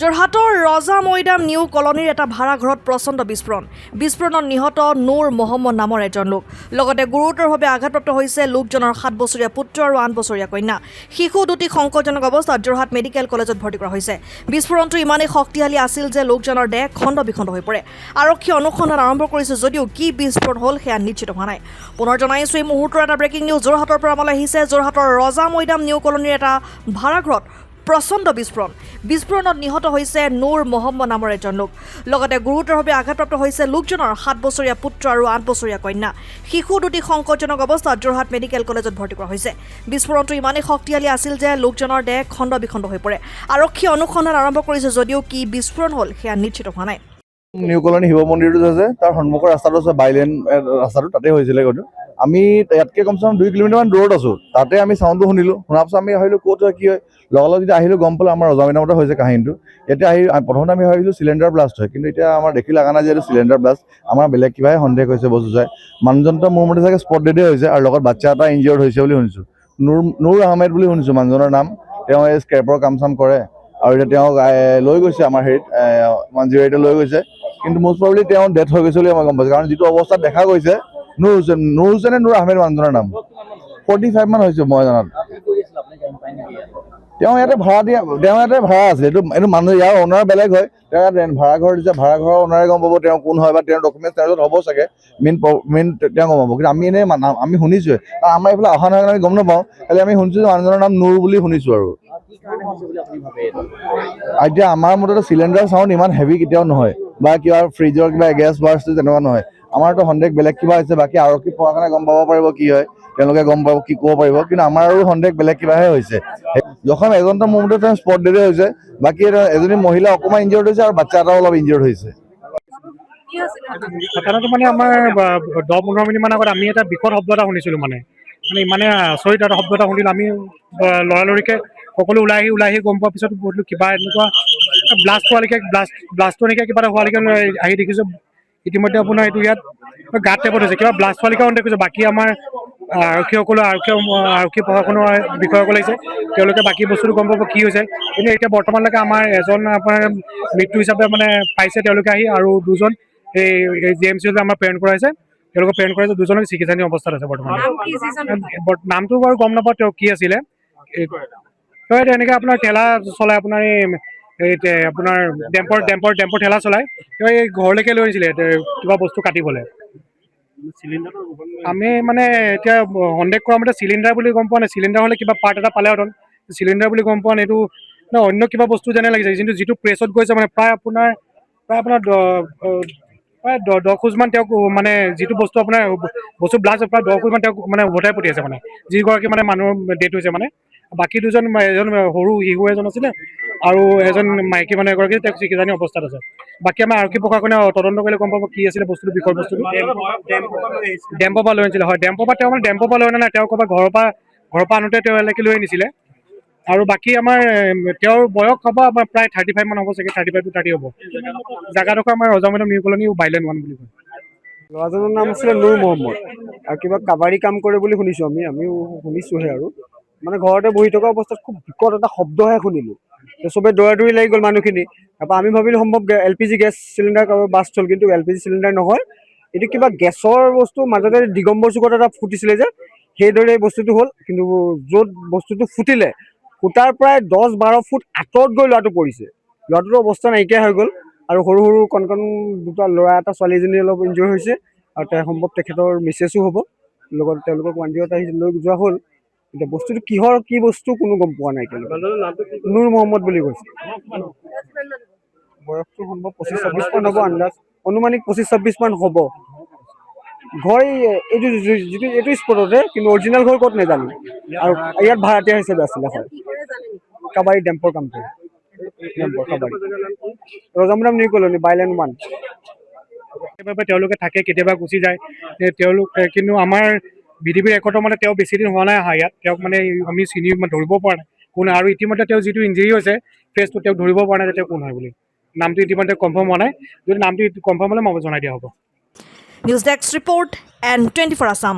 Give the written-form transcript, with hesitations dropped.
যোৰহাটৰ ৰজা মৈদাম নিউ কলনীৰ এটা ভাড়াঘৰত প্ৰচণ্ড বিস্ফোৰণত নিহত নুৰ মহম্মদ নামৰ এজন লোক লগতে গুৰুতৰভাৱে আঘাতপ্ৰাপ্ত হৈছে লোকজনৰ 7 বছৰীয়া পুত্ৰ আৰু 8 বছৰীয়া কন্যা শিশু দুটি সংকটজনক অৱস্থাত যোৰহাট মেডিকেল কলেজত ভৰ্তি কৰা হৈছে বিস্ফোৰণটো ইমানেই শক্তিশালী আছিল যে লোকজনৰ দেহ খণ্ড বিখণ্ড হৈ পৰে আৰক্ষী অনুসন্ধান আৰম্ভ কৰিছে যদিও কি বিস্ফোৰণ হ'ল সেয়া নিশ্চিত হোৱা নাই পুনৰ জনাইছো এই মুহূৰ্তৰ এটা ব্ৰেকিং নিউজ যোৰহাটৰ পৰা আমালৈ আহিছে যোৰহাটৰ ৰজা মৈদাম নিউ কলনীৰ এটা ভাড়াঘৰত প্ৰচণ্ড বিস্ফোৰণত নিহত হৈছে নুৰ মহম্মদ নামৰ এজন লোক লগতে গুৰুতৰভাৱে আঘাতপ্ৰাপ্ত হৈছে লোকজনৰ 7 বছৰীয়া পুত্ৰ আৰু 8 বছৰীয়া কন্যা শিশু দুটি সংকটজনক অৱস্থাত যোৰহাট মেডিকেল কলেজত ভৰ্তি কৰা হৈছে বিস্ফোৰণটো ইমানেই শক্তিশালী আছিল যে লোকজনৰ দেহ খণ্ড বিখণ্ড হৈ পৰে আৰক্ষী অনুসন্ধান আৰম্ভ কৰিছে যদিও কি বিস্ফোৰণ হ'ল সেয়া নিশ্চিত হোৱা নাই নিউ কলনী শিৱ মন্দিৰটো আছে তাৰ সন্মুখৰ ৰাস্তাটো আছে বাইলেন ৰাস্তাটো তাতে হৈছিলে গৈ আমি ইয়াতকৈ কমচে কম 2 কিলোমিটাৰমান দূৰত আছোঁ তাতে আমি চাউণ্ডটো শুনিলোঁ শুনাৰ পিছত আমি আহিলোঁ ক'ত হয় কি হয় লগালগ যেতিয়া আহিলোঁ গম পালোঁ আমাৰ ৰজা মৈদামতে হৈছে কাহিনীটো এতিয়া আহি প্ৰথমতে আমি ভাবিছোঁ চিলিণ্ডাৰ ব্লাষ্ট হয় কিন্তু এতিয়া আমাৰ দেখি লগা নাই যে এইটো চিলিণ্ডাৰ ব্লাষ্ট আমাৰ বেলেগ কিবাহে সন্দেহ হৈছে বস্তু চাই মানুহজনটো মোৰ মতে চাগে স্পট ডেডে হৈছে আৰু লগত বাচ্ছা এটা ইনজিয়ৰ্ড হৈছে বুলি শুনিছোঁ নুৰ আহমেদ বুলি শুনিছোঁ মানুহজনৰ নাম তেওঁ এই স্ক্ৰেপৰ কাম চাম কৰে আৰু এতিয়া তেওঁক লৈ গৈছে আমাৰ হেৰিত 108 লৈ গৈছে কিন্তু মোষ্ট প্ৰবলি তেওঁ ডেথ হৈ গৈছে বুলি মই গম পাইছোঁ কাৰণ যিটো অৱস্থাত দেখা গৈছে নুৰ হুছেইনে নুৰ আহমেদ মানুহজনৰ নাম 45 মান হৈছে মই জনাত তেওঁ ইয়াতে ভাড়া আছে এইটো মানুহ ইয়াৰ অনাৰ বেলেগ হয় তেওঁ ইয়াত ভাড়াঘৰ দিছে ভাড়াঘৰৰ অনাৰে গম পাব তেওঁ কোন হয় বা তেওঁৰ ডকুমেণ্টছ তেওঁৰ হ'ব চাগে মেইন তেওঁ গম পাব কিন্তু আমি এনেই আমি শুনিছোঁহে কাৰণ আমাৰ এইফালে অহা নহয় আমি গম নাপাওঁ খালি আমি শুনিছোঁ যে মানুহজনৰ নাম নুৰ বুলি শুনিছোঁ আৰু এতিয়া আমাৰ মতে চিলিণ্ডাৰ চাউণ্ড ইমান হেভি কেতিয়াও নহয় বা কিবা ফ্ৰিজৰ কিবা গেছ বাৰ্ষ্ট তেনেকুৱা নহয় আমাৰতো সন্দেহ বেলেগ কিবা হৈছে বাকী আৰক্ষী প্ৰশাসনে গম পাব পাৰিব কি হয় তেওঁলোকে গম পাব কি ক'ব পাৰিব কিন্তু আমাৰ আৰু সন্দেহ বেলেগ কিবাহে হৈছে জখম এজনটো মোৰ মতে তেওঁ স্পট ডেডে হৈছে বাকী এজনী মহিলা অকণমান ইনজিয়ৰ্ড হৈছে আৰু বাচ্ছা এটাও অলপ ইনজিয়ৰ্ড হৈছে ঘটনাটো মানে আমাৰ 10-15 মিনিট মান আগত আমি এটা বিকট শব্দ এটা শুনিছিলোঁ মানে ইমানে আচৰিত এটা শব্দ এটা শুনিলোঁ আমি লৰালৰিকৈ সকলো ওলাই আহি গম পোৱাৰ পিছত বহিলোঁ কিবা এনেকুৱা ব্লাষ্টৰ নিকে কিবা এটা হোৱালৈকে আহি দেখিছোঁ ইতিমধ্যে আপোনাৰ এইটো ইয়াত গাঁত টাইপত হৈছে কিবা ব্লাষ্ট হোৱালৈকে দেখিছোঁ বাকী আমাৰ আৰক্ষী প্ৰশাসনৰ বিষয়াসকল আহিছে তেওঁলোকে বাকী বস্তুটো গম পাব কি হৈছে কিন্তু এতিয়া বৰ্তমানলৈকে আমাৰ এজন আপোনাৰ মৃত্যু হিচাপে মানে পাইছে তেওঁলোকে আহি আৰু দুজন এই GMC আমাৰ প্ৰেৰণ কৰাইছে তেওঁলোকক প্ৰেৰণ কৰাইছে দুজনক চিকিৎসাধীন অৱস্থাত আছে বৰ্তমান নামটো বাৰু গম নাপাওঁ তেওঁ কি আছিলে এনেকৈ আপোনাৰ ঠেলা চলাই আপোনাৰ এই আপোনাৰ ডেম্পৰ ঠেলা চলাই তেওঁ এই ঘৰলৈকে লৈ আহিছিলে কিবা বস্তু কাটিবলৈ আমি মানে এতিয়া সন্দেহ কৰা মতে চিলিণ্ডাৰ বুলি গম পোৱা নাই চিলিণ্ডাৰ হ'লে কিবা পাৰ্ট এটা পালেহেঁতেন চিলিণ্ডাৰ বুলি গম পোৱা নাই এইটো অন্য কিবা বস্তু যেনে লাগিছে কিন্তু যিটো প্ৰেছত গৈছে মানে প্ৰায় আপোনাৰ 10 খোজমান তেওঁক মানে যিটো বস্তু আপোনাৰ বস্তু ব্লাষ্ট প্ৰায় 10 খোজমান তেওঁক মানে উভতাই পঠিয়াইছে মানে যিগৰাকী মানে মানুহৰ ডেথ হৈছে মানে বাকী দুজন এজন সৰু শিশু এজন আছিলে আৰু এজন মাইকী মানুহ এগৰাকী তেওঁক চিকিৎসাধীন অৱস্থাত আছে বাকী আমাৰ আৰক্ষী প্ৰশাসনে তদন্ত কৰিলে গম পাব কি আছিলে বস্তুটো বিষয় বস্তুটো ডেম্পৰ পৰা লৈ আনিছিলে হয় ডেম্পৰ পৰা লৈ অনা নাই তেওঁ ক'ৰবাত ঘৰৰ পৰা আনোতে তেওঁ এনেকৈ লৈ আনিছিলে আৰু বাকী আমাৰ তেওঁৰ বয়স হ'ব আমাৰ প্ৰায় 35 মান হ'ব চাগে 35 to 30 হ'ব জেগাডোখৰ আমাৰ ৰজা মৈদাম নিউ কলনী বাইলেন 1 বুলি কয় ল'ৰাজনৰ নাম আছিলে নুৰ মহম্মদ আৰু কিবা কাবাডী কাম কৰে বুলি শুনিছোঁ আমিও শুনিছোঁহে আৰু মানে ঘৰতে বহি থকা অৱস্থাত খুব বিকট এটা শব্দহে শুনিলোঁ চবেই দৌৰি লাগি গ'ল মানুহখিনি তাৰপৰা আমি ভাবিলোঁ সম্ভৱ LPG গেছ চিলিণ্ডাৰ কাৰোবাৰ বাষ্ট হ'ল কিন্তু LPG চিলিণ্ডাৰ নহয় এইটো কিবা গেছৰ বস্তু মাজতে দিগম্বৰ চুকত এটা ফুটিছিলে যে সেইদৰে এই বস্তুটো হ'ল কিন্তু য'ত বস্তুটো ফুটাৰ প্ৰায় 10-12 ফুট আঁতৰত গৈ ল'ৰাটো পৰিছে ল'ৰাটোৰ অৱস্থা নাইকিয়া হৈ গ'ল আৰু সৰু কণ দুটা ল'ৰা এটা ছোৱালী এজনী অলপ ইনজিয়ৰ হৈছে আৰু সম্ভৱ তেখেতৰ মিছেছো হ'ব লগত তেওঁলোকক 108 আহি লৈ যোৱা হ'ল এতিয়া বস্তুটো কি বস্তু কোনো গম পোৱা নাই নুৰ মহম্মদ বুলি কৈছে বয়সটো সম্ভৱ 25-26 মান হ'ব আন্দাজ অনুমানিক 25-26 মান হ'ব ঘৰ এইটো স্পটতে কিন্তু অৰিজিনেল ঘৰ ক'ত নাজানো আৰু ইয়াত ভাড়াতীয়া হিচাপে আছিলে হয় কাবাডী ডেম্পৰ কাম কৰে ৰজা মৈদাম নিউ কলনী বাইলেন 1 তেওঁলোকে থাকে কেতিয়াবা গুচি যায় তেওঁলোক কিন্তু আমাৰ বিধিবীৰ ৰেকৰ্ডৰ মানে তেওঁ বেছি দিন হোৱা নাই অহা ইয়াত তেওঁক মানে আমি চিনি ধৰিব পৰা নাই কোন আৰু ইতিমধ্যে তেওঁ যিটো ইঞ্জুৰি হৈছে ফেচটো তেওঁক ধৰিব পৰা নাই যে তেওঁ কোন হয় বুলি নামটো ইতিমধ্যে কনফাৰ্ম হোৱা নাই যদি নামটো কনফাৰ্ম হ'লে মই জনাই দিয়া হ'ব news desk report N24 Assam